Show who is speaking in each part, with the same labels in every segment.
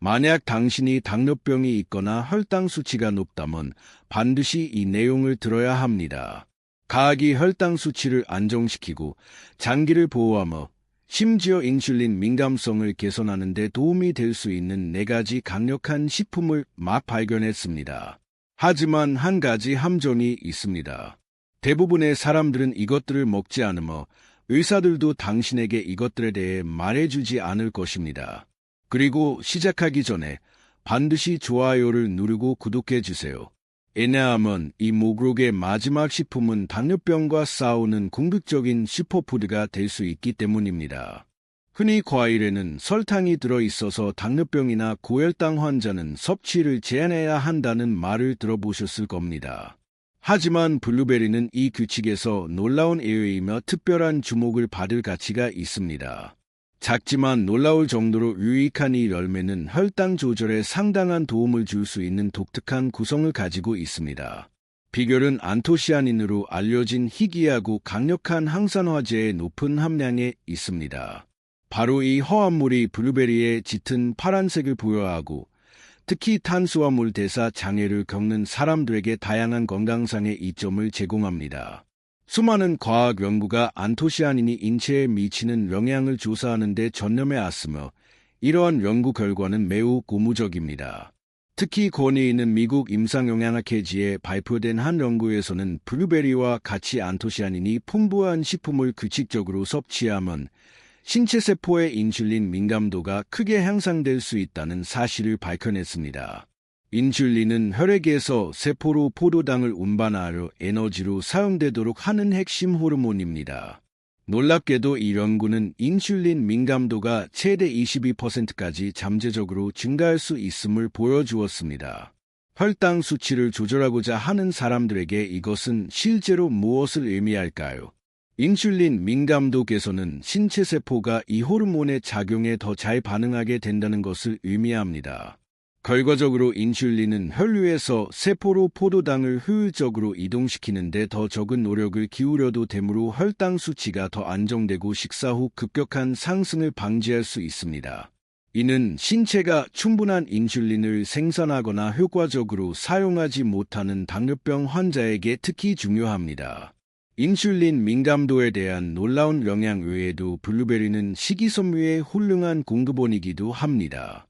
Speaker 1: 만약 당신이 당뇨병이 있거나 혈당 수치가 높다면 반드시 이 내용을 들어야 합니다. 과학이 혈당 수치를 안정시키고 장기를 보호하며 심지어 인슐린 민감성을 개선하는 데 도움이 될 수 있는 4가지 강력한 식품을 막 발견했습니다. 하지만 한 가지 함정이 있습니다. 대부분의 사람들은 이것들을 먹지 않으며 의사들도 당신에게 이것들에 대해 말해주지 않을 것입니다. 그리고 시작하기 전에 반드시 좋아요를 누르고 구독해주세요. 왜냐하면 이 목록의 마지막 식품은 당뇨병과 싸우는 궁극적인 슈퍼푸드가 될 수 있기 때문입니다. 흔히 과일에는 설탕이 들어있어서 당뇨병이나 고혈당 환자는 섭취를 제한해야 한다는 말을 들어보셨을 겁니다. 하지만 블루베리는 이 규칙에서 놀라운 예외이며 특별한 주목을 받을 가치가 있습니다. 작지만 놀라울 정도로 유익한 이 열매는 혈당 조절에 상당한 도움을 줄 수 있는 독특한 구성을 가지고 있습니다. 비결은 안토시아닌으로 알려진 희귀하고 강력한 항산화제의 높은 함량에 있습니다. 바로 이 화합물이 블루베리의 짙은 파란색을 부여하고 특히 탄수화물 대사 장애를 겪는 사람들에게 다양한 건강상의 이점을 제공합니다. 수많은 과학 연구가 안토시아닌이 인체에 미치는 영향을 조사하는 데 전념해 왔으며 이러한 연구 결과는 매우 고무적입니다. 특히 권위 있는 미국 임상영양학회지에 발표된 한 연구에서는 블루베리와 같이 안토시아닌이 풍부한 식품을 규칙적으로 섭취하면 신체 세포의 인슐린 민감도가 크게 향상될 수 있다는 사실을 밝혀냈습니다. 인슐린은 혈액에서 세포로 포도당을 운반하려 에너지로 사용되도록 하는 핵심 호르몬입니다. 놀랍게도 이 연구는 인슐린 민감도가 최대 22%까지 잠재적으로 증가할 수 있음을 보여주었습니다. 혈당 수치를 조절하고자 하는 사람들에게 이것은 실제로 무엇을 의미할까요? 인슐린 민감도 개선은 신체 세포가 이 호르몬의 작용에 더 잘 반응하게 된다는 것을 의미합니다. 결과적으로 인슐린은 혈류에서 세포로 포도당을 효율적으로 이동시키는 데 더 적은 노력을 기울여도 되므로 혈당 수치가 더 안정되고 식사 후 급격한 상승을 방지할 수 있습니다. 이는 신체가 충분한 인슐린을 생산하거나 효과적으로 사용하지 못하는 당뇨병 환자에게 특히 중요합니다. 인슐린 민감도에 대한 놀라운 영향 외에도 블루베리는 식이섬유의 훌륭한 공급원이기도 합니다.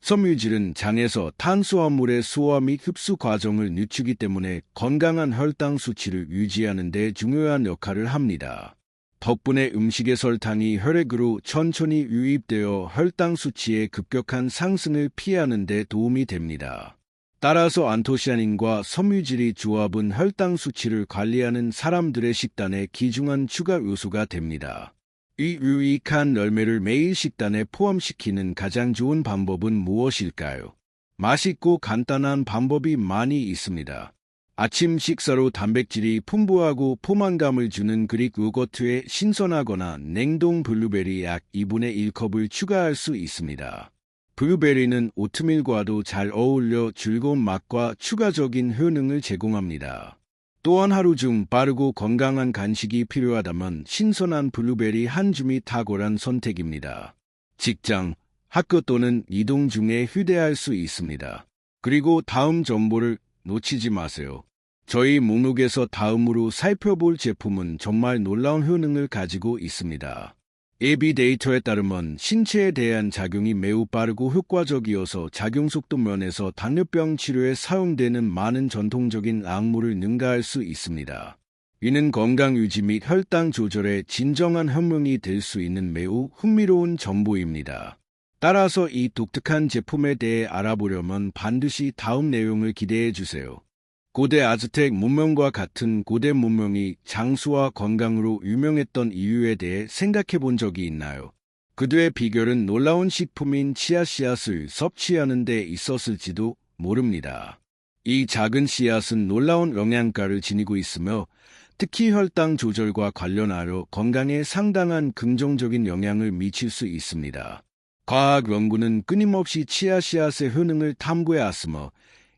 Speaker 1: 섬유질은 장에서 탄수화물의 소화 및 흡수 과정을 늦추기 때문에 건강한 혈당 수치를 유지하는 데 중요한 역할을 합니다. 덕분에 음식의 설탕이 혈액으로 천천히 유입되어 혈당 수치의 급격한 상승을 피하는 데 도움이 됩니다. 따라서 안토시아닌과 섬유질이 조합은 혈당 수치를 관리하는 사람들의 식단에 귀중한 추가 요소가 됩니다. 이 유익한 열매를 매일 식단에 포함시키는 가장 좋은 방법은 무엇일까요? 맛있고 간단한 방법이 많이 있습니다. 아침 식사로 단백질이 풍부하고 포만감을 주는 그릭 요거트에 신선하거나 냉동 블루베리 약 2분의 1컵을 추가할 수 있습니다. 블루베리는 오트밀과도 잘 어울려 즐거운 맛과 추가적인 효능을 제공합니다. 또한 하루 중 빠르고 건강한 간식이 필요하다면 신선한 블루베리 한 줌이 탁월한 선택입니다. 직장, 학교 또는 이동 중에 휴대할 수 있습니다. 그리고 다음 정보를 놓치지 마세요. 저희 목록에서 다음으로 살펴볼 제품은 정말 놀라운 효능을 가지고 있습니다. 예비 데이터에 따르면 신체에 대한 작용이 매우 빠르고 효과적이어서 작용 속도 면에서 당뇨병 치료에 사용되는 많은 전통적인 약물을 능가할 수 있습니다. 이는 건강 유지 및 혈당 조절에 진정한 혁명이 될 수 있는 매우 흥미로운 정보입니다. 따라서 이 독특한 제품에 대해 알아보려면 반드시 다음 내용을 기대해 주세요. 고대 아즈텍 문명과 같은 고대 문명이 장수와 건강으로 유명했던 이유에 대해 생각해 본 적이 있나요? 그들의 비결은 놀라운 식품인 치아씨앗을 섭취하는 데 있었을지도 모릅니다. 이 작은 씨앗은 놀라운 영양가를 지니고 있으며 특히 혈당 조절과 관련하여 건강에 상당한 긍정적인 영향을 미칠 수 있습니다. 과학 연구는 끊임없이 치아씨앗의 효능을 탐구해 왔으며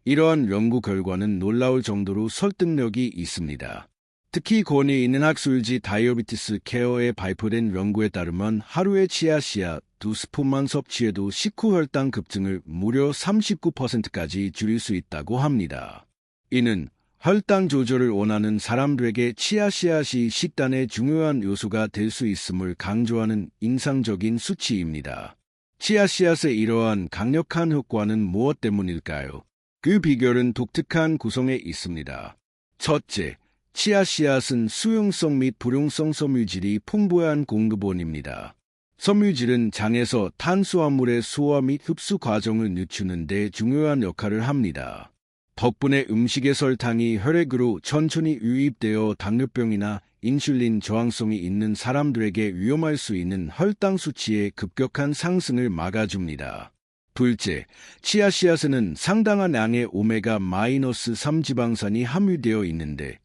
Speaker 1: 이러한 연구 결과는 놀라울 정도로 설득력이 있습니다. 특히 권위 있는 학술지 다이어비티스 케어에 발표된 연구에 따르면 하루에 치아씨앗 2스푼만 섭취해도 식후 혈당 급증을 무려 39%까지 줄일 수 있다고 합니다. 이는 혈당 조절을 원하는 사람들에게 치아씨앗이 식단의 중요한 요소가 될 수 있음을 강조하는 인상적인 수치입니다. 치아씨앗의 이러한 강력한 효과는 무엇 때문일까요? 그 비결은 독특한 구성에 있습니다. 첫째, 치아씨앗은 수용성 및 불용성 섬유질이 풍부한 공급원입니다. 섬유질은 장에서 탄수화물의 소화 및 흡수 과정을 늦추는 데 중요한 역할을 합니다. 덕분에 음식의 설탕이 혈액으로 천천히 유입되어 당뇨병이나 인슐린 저항성이 있는 사람들에게 위험할 수 있는 혈당 수치의 급격한 상승을 막아줍니다. 둘째, 치아씨앗에는 상당한 양의 오메가-3 지방산이 함유되어 있는데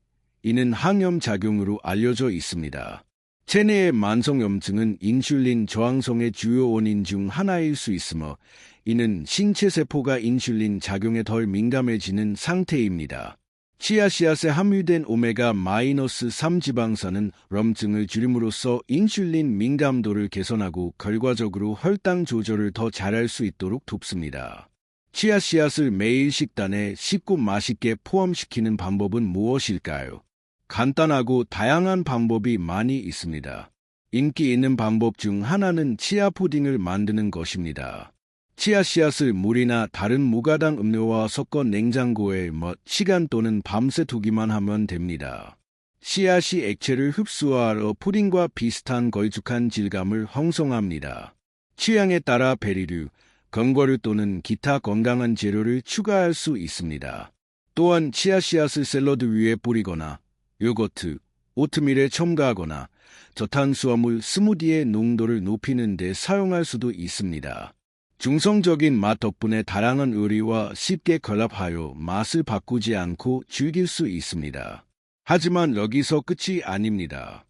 Speaker 1: 이는 항염 작용으로 알려져 있습니다. 체내의 만성염증은 인슐린 저항성의 주요 원인 중 하나일 수 있으며 이는 신체 세포가 인슐린 작용에 덜 민감해지는 상태입니다. 치아씨앗에 함유된 오메가-3 지방산은 염증을 줄임으로써 인슐린 민감도를 개선하고 결과적으로 혈당 조절을 더 잘할 수 있도록 돕습니다. 치아씨앗을 매일 식단에 쉽고 맛있게 포함시키는 방법은 무엇일까요? 간단하고 다양한 방법이 많이 있습니다. 인기 있는 방법 중 하나는 치아 푸딩을 만드는 것입니다. 치아씨앗을 물이나 다른 무가당 음료와 섞어 냉장고에 몇 시간 또는 밤새 두기만 하면 됩니다. 씨앗이 액체를 흡수하여 푸딩과 비슷한 걸쭉한 질감을 형성합니다. 취향에 따라 베리류, 견과류 또는 기타 건강한 재료를 추가할 수 있습니다. 또한 치아씨앗을 샐러드 위에 뿌리거나 요거트, 오트밀에 첨가하거나 저탄수화물 스무디의 농도를 높이는 데 사용할 수도 있습니다. 중성적인 맛 덕분에 다양한 요리와 쉽게 결합하여 맛을 바꾸지 않고 즐길 수 있습니다. 하지만 여기서 끝이 아닙니다.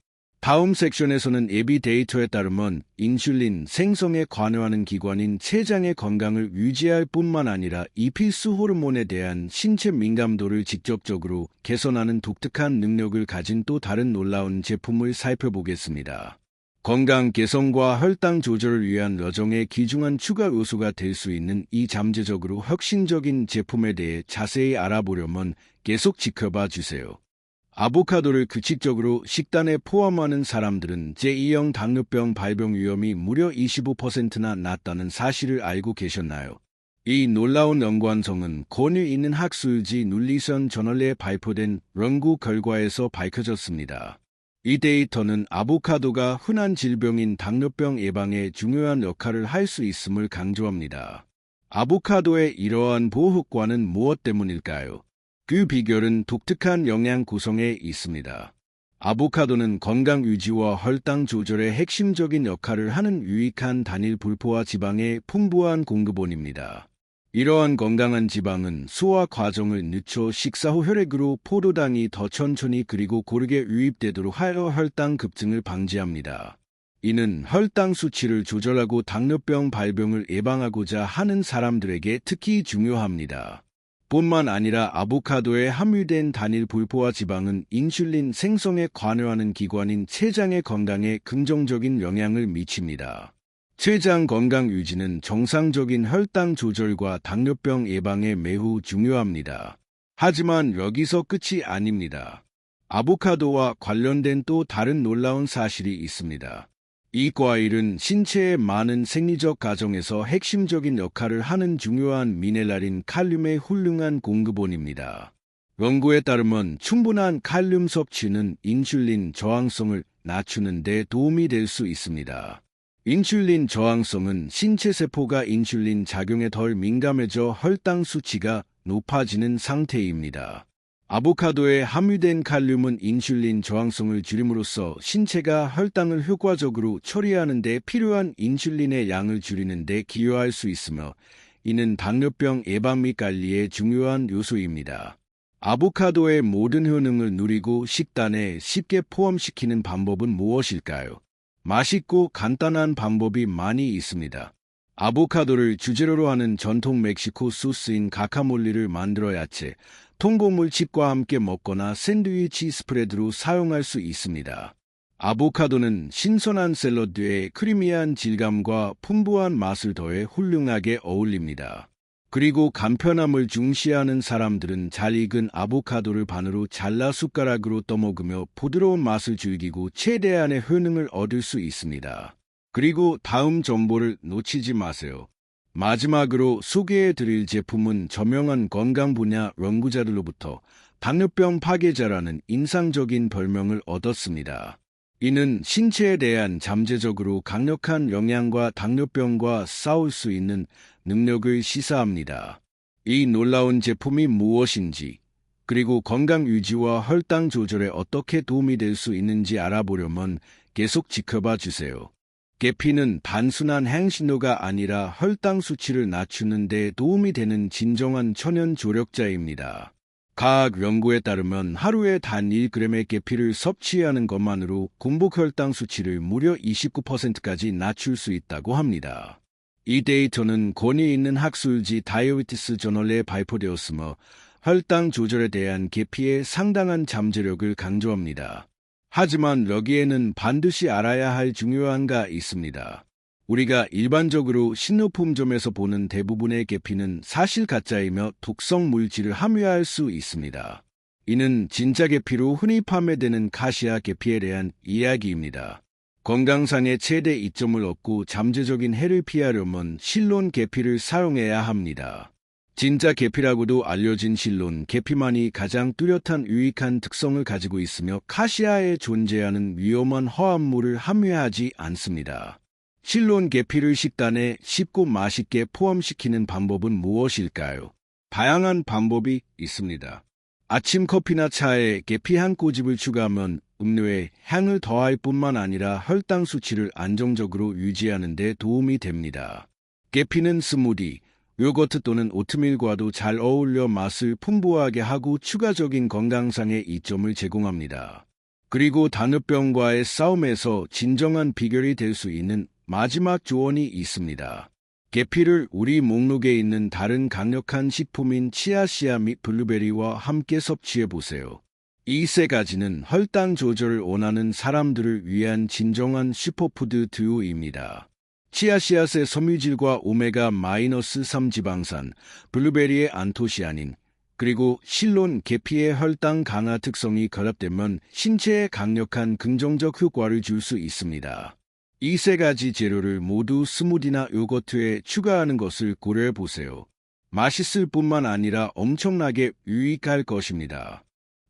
Speaker 1: 다음 섹션에서는 예비 데이터에 따르면 인슐린 생성에 관여하는 기관인 췌장의 건강을 유지할 뿐만 아니라 이 필수 호르몬에 대한 신체 민감도를 직접적으로 개선하는 독특한 능력을 가진 또 다른 놀라운 제품을 살펴보겠습니다. 건강 개선과 혈당 조절을 위한 여정의 귀중한 추가 요소가 될 수 있는 이 잠재적으로 혁신적인 제품에 대해 자세히 알아보려면 계속 지켜봐 주세요. 아보카도를 규칙적으로 식단에 포함하는 사람들은 제2형 당뇨병 발병 위험이 무려 25%나 낮다는 사실을 알고 계셨나요? 이 놀라운 연관성은 권위 있는 학술지 눌리션 저널에 발표된 연구 결과에서 밝혀졌습니다. 이 데이터는 아보카도가 흔한 질병인 당뇨병 예방에 중요한 역할을 할 수 있음을 강조합니다. 아보카도의 이러한 보호 효과는 무엇 때문일까요? 그 비결은 독특한 영양 구성에 있습니다. 아보카도는 건강 유지와 혈당 조절에 핵심적인 역할을 하는 유익한 단일 불포화 지방의 풍부한 공급원입니다. 이러한 건강한 지방은 소화 과정을 늦춰 식사 후 혈액으로 포도당이 더 천천히 그리고 고르게 유입되도록 하여 혈당 급증을 방지합니다. 이는 혈당 수치를 조절하고 당뇨병 발병을 예방하고자 하는 사람들에게 특히 중요합니다. 뿐만 아니라 아보카도에 함유된 단일 불포화 지방은 인슐린 생성에 관여하는 기관인 췌장의 건강에 긍정적인 영향을 미칩니다. 췌장 건강 유지는 정상적인 혈당 조절과 당뇨병 예방에 매우 중요합니다. 하지만 여기서 끝이 아닙니다. 아보카도와 관련된 또 다른 놀라운 사실이 있습니다. 이 과일은 신체의 많은 생리적 과정에서 핵심적인 역할을 하는 중요한 미네랄인 칼륨의 훌륭한 공급원입니다. 연구에 따르면 충분한 칼륨 섭취는 인슐린 저항성을 낮추는 데 도움이 될 수 있습니다. 인슐린 저항성은 신체 세포가 인슐린 작용에 덜 민감해져 혈당 수치가 높아지는 상태입니다. 아보카도에 함유된 칼륨은 인슐린 저항성을 줄임으로써 신체가 혈당을 효과적으로 처리하는 데 필요한 인슐린의 양을 줄이는 데 기여할 수 있으며 이는 당뇨병 예방 및 관리에 중요한 요소입니다. 아보카도의 모든 효능을 누리고 식단에 쉽게 포함시키는 방법은 무엇일까요? 맛있고 간단한 방법이 많이 있습니다. 아보카도를 주재료로 하는 전통 멕시코 소스인 가카몰리를 만들어 야채, 통곡물칩과 함께 먹거나 샌드위치 스프레드로 사용할 수 있습니다. 아보카도는 신선한 샐러드에 크리미한 질감과 풍부한 맛을 더해 훌륭하게 어울립니다. 그리고 간편함을 중시하는 사람들은 잘 익은 아보카도를 반으로 잘라 숟가락으로 떠먹으며 부드러운 맛을 즐기고 최대한의 효능을 얻을 수 있습니다. 그리고 다음 정보를 놓치지 마세요. 마지막으로 소개해드릴 제품은 저명한 건강 분야 연구자들로부터 당뇨병 파괴자라는 인상적인 별명을 얻었습니다. 이는 신체에 대한 잠재적으로 강력한 영향과 당뇨병과 싸울 수 있는 능력을 시사합니다. 이 놀라운 제품이 무엇인지, 그리고 건강 유지와 혈당 조절에 어떻게 도움이 될 수 있는지 알아보려면 계속 지켜봐 주세요. 계피는 단순한 향신료가 아니라 혈당 수치를 낮추는 데 도움이 되는 진정한 천연 조력자입니다. 과학 연구에 따르면 하루에 단 1g의 계피를 섭취하는 것만으로 공복 혈당 수치를 무려 29%까지 낮출 수 있다고 합니다. 이 데이터는 권위 있는 학술지 다이어티스 저널에 발표되었으며 혈당 조절에 대한 계피의 상당한 잠재력을 강조합니다. 하지만 여기에는 반드시 알아야 할 중요한 가 있습니다. 우리가 일반적으로 식료품점에서 보는 대부분의 계피는 사실 가짜이며 독성 물질을 함유할 수 있습니다. 이는 진짜 계피로 흔히 판매되는 카시아 계피에 대한 이야기입니다. 건강상의 최대 이점을 얻고 잠재적인 해를 피하려면 실론 계피를 사용해야 합니다. 진짜 계피라고도 알려진 실론 계피만이 가장 뚜렷한 유익한 특성을 가지고 있으며 카시아에 존재하는 위험한 화합물을 함유하지 않습니다. 실론 계피를 식단에 쉽고 맛있게 포함시키는 방법은 무엇일까요? 다양한 방법이 있습니다. 아침 커피나 차에 계피 한 꼬집을 추가하면 음료에 향을 더할 뿐만 아니라 혈당 수치를 안정적으로 유지하는 데 도움이 됩니다. 계피는 스무디, 요거트 또는 오트밀과도 잘 어울려 맛을 풍부하게 하고 추가적인 건강상의 이점을 제공합니다. 그리고 당뇨병과의 싸움에서 진정한 비결이 될 수 있는 마지막 조언이 있습니다. 계피를 우리 목록에 있는 다른 강력한 식품인 치아씨앗 및 블루베리와 함께 섭취해보세요. 이 세 가지는 혈당 조절을 원하는 사람들을 위한 진정한 슈퍼푸드 듀오입니다. 치아씨앗의 섬유질과 오메가-3 지방산, 블루베리의 안토시아닌, 그리고 실론 계피의 혈당 강화 특성이 결합되면 신체에 강력한 긍정적 효과를 줄 수 있습니다. 이 세 가지 재료를 모두 스무디나 요거트에 추가하는 것을 고려해보세요. 맛있을 뿐만 아니라 엄청나게 유익할 것입니다.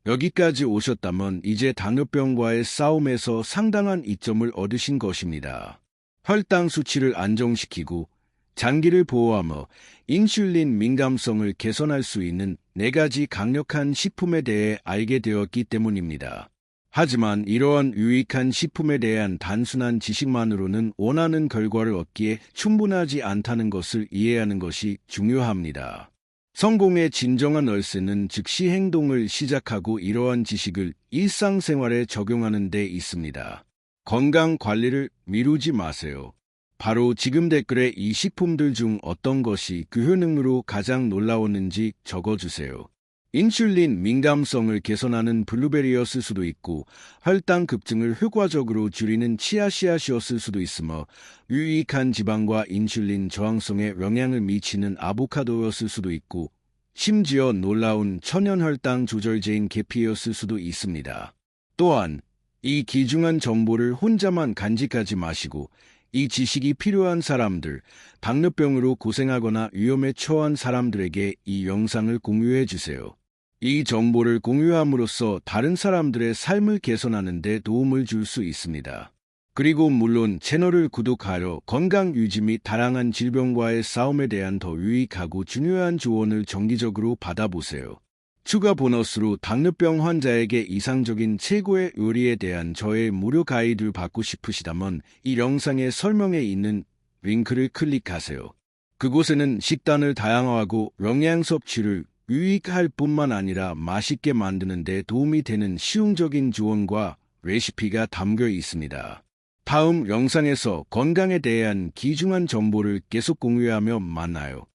Speaker 1: 여기까지 오셨다면 이제 당뇨병과의 싸움에서 상당한 이점을 얻으신 것입니다. 혈당 수치를 안정시키고 장기를 보호하며 인슐린 민감성을 개선할 수 있는 4가지 강력한 식품에 대해 알게 되었기 때문입니다. 하지만 이러한 유익한 식품에 대한 단순한 지식만으로는 원하는 결과를 얻기에 충분하지 않다는 것을 이해하는 것이 중요합니다. 성공의 진정한 열쇠는 즉시 행동을 시작하고 이러한 지식을 일상생활에 적용하는 데 있습니다. 건강 관리를 미루지 마세요. 바로 지금 댓글에 이 식품들 중 어떤 것이 그 효능으로 가장 놀라웠는지 적어주세요. 인슐린 민감성을 개선하는 블루베리였을 수도 있고 혈당 급증을 효과적으로 줄이는 치아씨앗이었을 수도 있으며 유익한 지방과 인슐린 저항성에 영향을 미치는 아보카도였을 수도 있고 심지어 놀라운 천연 혈당 조절제인 계피였을 수도 있습니다. 또한 이 귀중한 정보를 혼자만 간직하지 마시고 이 지식이 필요한 사람들, 당뇨병으로 고생하거나 위험에 처한 사람들에게 이 영상을 공유해 주세요. 이 정보를 공유함으로써 다른 사람들의 삶을 개선하는 데 도움을 줄 수 있습니다. 그리고 물론 채널을 구독하여 건강 유지 및 다양한 질병과의 싸움에 대한 더 유익하고 중요한 조언을 정기적으로 받아보세요. 추가 보너스로 당뇨병 환자에게 이상적인 최고의 요리에 대한 저의 무료 가이드를 받고 싶으시다면 이 영상의 설명에 있는 링크를 클릭하세요. 그곳에는 식단을 다양화하고 영양 섭취를 유익할 뿐만 아니라 맛있게 만드는 데 도움이 되는 실용적인 조언과 레시피가 담겨 있습니다. 다음 영상에서 건강에 대한 귀중한 정보를 계속 공유하며 만나요.